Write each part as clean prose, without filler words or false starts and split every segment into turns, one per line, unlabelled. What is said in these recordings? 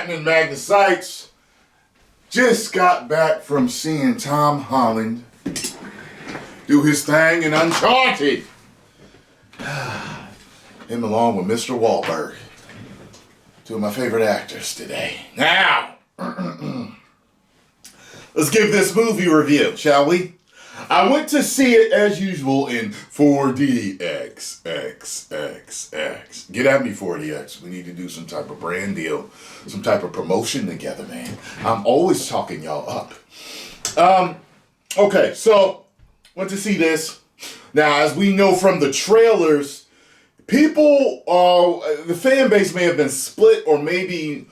happening, Magnus sites? Just got back from seeing Tom Holland do his thing in Uncharted. Him along with Mr. Wahlberg. Two of my favorite actors today. Now, let's give this movie review, shall we? I went to see it as usual in 4DX. Get at me, 4DX. We need to do some type of brand deal, some type of promotion together, man. I'm always talking y'all up. Okay, so went to see this. Now, as we know from the trailers, people, the fan base may have been split, or maybe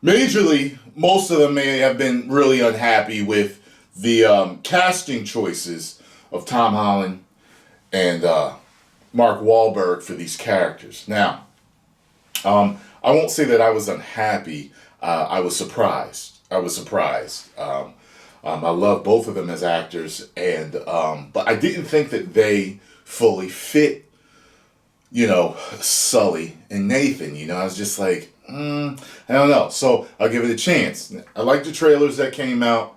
majorly, most of them may have been really unhappy with the casting choices of Tom Holland and Mark Wahlberg for these characters. Now, I won't say that I was unhappy. I was surprised. I love both of them as actors, and but I didn't think that they fully fit, Sully and Nathan. I was just like, I don't know. So I'll give it a chance. I like the trailers that came out.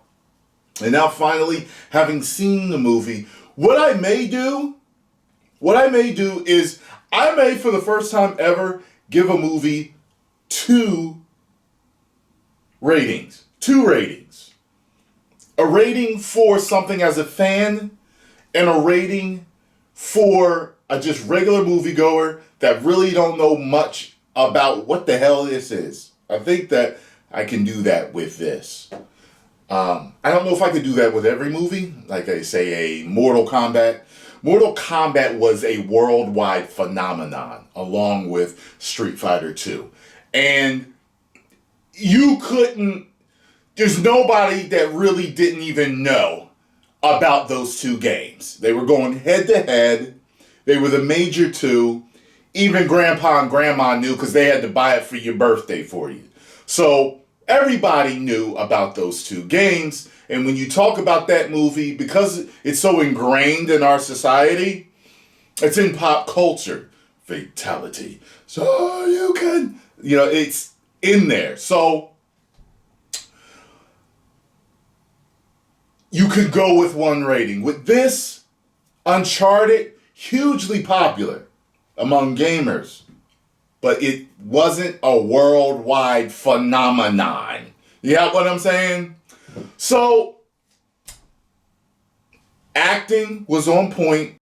And now finally, having seen the movie, what I may do is I may, for the first time ever, give a movie two ratings. A rating for something as a fan, and a rating for a just regular moviegoer that really don't know much about what the hell this is. I think that I can do that with this. I don't know if I could do that with every movie. Like I say, a Mortal Kombat. Mortal Kombat was a worldwide phenomenon, along with Street Fighter 2. And there's nobody that really didn't even know about those two games. They were going head to head. They were the major two. Even Grandpa and Grandma knew because they had to buy it for your birthday for you. So everybody knew about those two games. And when you talk about that movie, because it's so ingrained in our society, it's in pop culture. Fatality. So you can, it's in there. So you could go with one rating. With this, Uncharted, hugely popular among gamers, but it wasn't a worldwide phenomenon. You got what I'm saying? So, acting was on point.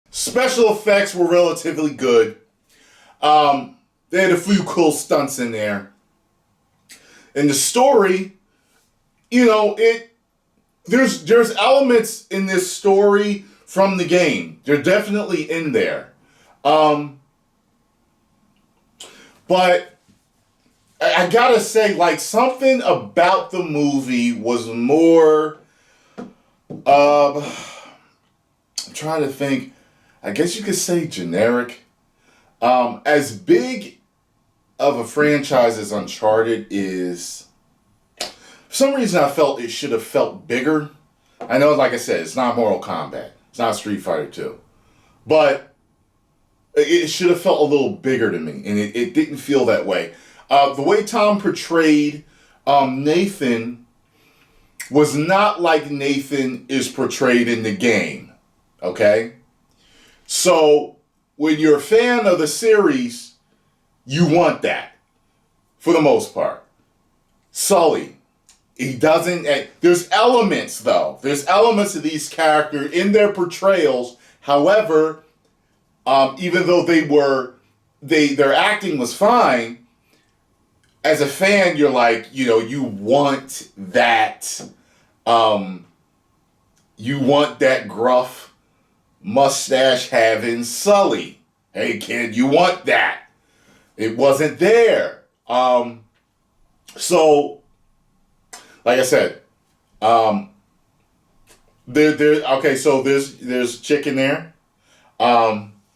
Special effects were relatively good. They had a few cool stunts in there. And the story, there's elements in this story from the game. They're definitely in there. But I gotta say, something about the movie was more, I'm trying to think, I guess you could say generic. As big of a franchise as Uncharted is, for some reason I felt it should have felt bigger. I know, like I said, it's not Mortal Kombat. It's not Street Fighter 2. But it should have felt a little bigger to me, and it didn't feel that way. The way Tom portrayed Nathan was not like Nathan is portrayed in the game, okay? So when you're a fan of the series, you want that, for the most part. Sully, he doesn't, there's elements though. There's elements of these characters in their portrayals. However, even though their acting was fine, as a fan, you're like, you want that, gruff mustache having Sully. Hey kid, you want that. It wasn't there. So, like I said, there's chick in there.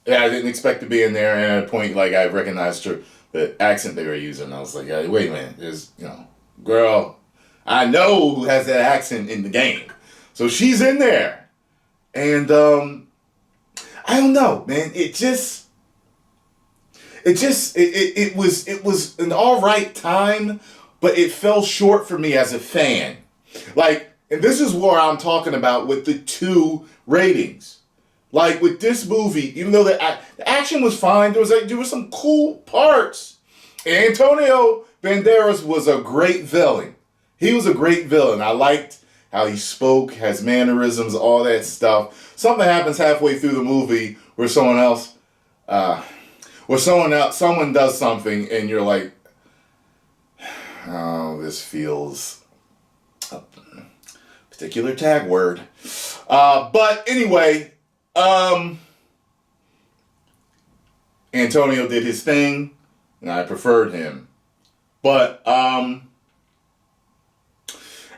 Yeah, I didn't expect to be in there, and at a point, I recognized the accent they were using. I was like, hey, wait a minute, there's, girl, I know who has that accent in the game. So she's in there. And, I don't know, man, it was an all right time, but it fell short for me as a fan. Like, and this is where I'm talking about with the 2 ratings. Like with this movie, even though the action was fine, there was some cool parts. And Antonio Banderas was a great villain. He was a great villain. I liked how he spoke, has mannerisms, all that stuff. Something happens halfway through the movie where someone does something, and you're like, oh, this feels a particular tag word. But anyway, Antonio did his thing, and I preferred him. But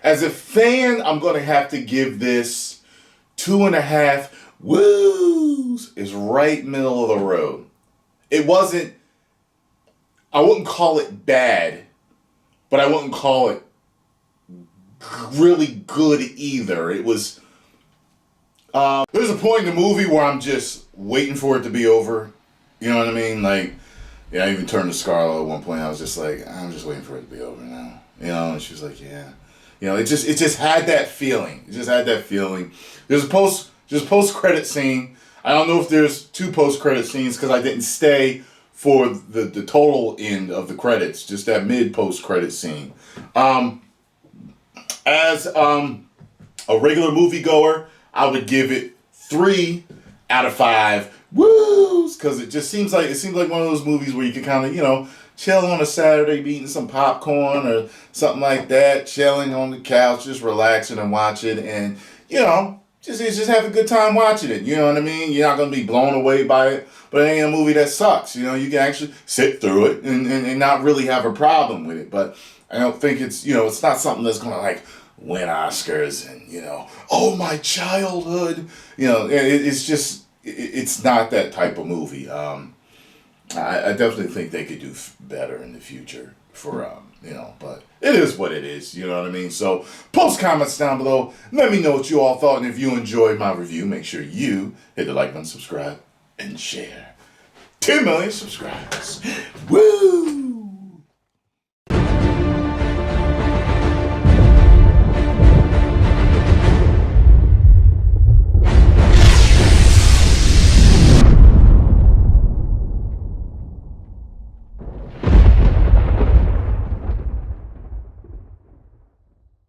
as a fan, I'm going to have to give this 2.5 woos. It's right middle of the road. It wasn't, I wouldn't call it bad, but I wouldn't call it really good either. It was, there's a point in the movie where I'm just waiting for it to be over. You know what I mean? Like, yeah, I even turned to Scarlett at one point. I was just like, I'm just waiting for it to be over now. You know, and she was like, yeah. You know, it just had that feeling. It just had that feeling. There's a post-credit scene. I don't know if there's 2 post-credit scenes because I didn't stay for the total end of the credits, just that mid-post-credit scene. As a regular moviegoer, I would give it 3 out of 5 woos, because it seems like one of those movies where you can kind of, you know, chill on a Saturday, be eating some popcorn or something like that, chilling on the couch, just relaxing and watching, and, you know, just have a good time watching it. You know what I mean? You're not going to be blown away by it, but it ain't a movie that sucks. You know, you can actually sit through it and not really have a problem with it. But I don't think it's, you know, it's not something that's going to, like, win Oscars and, you know, oh, my childhood. You know, it's just, it's not that type of movie. I definitely think they could do better in the future for, you know, but it is what it is, you know what I mean? So post comments down below. Let me know what you all thought, and if you enjoyed my review, make sure you hit the like button, subscribe, and share. 10 million subscribers. Woo!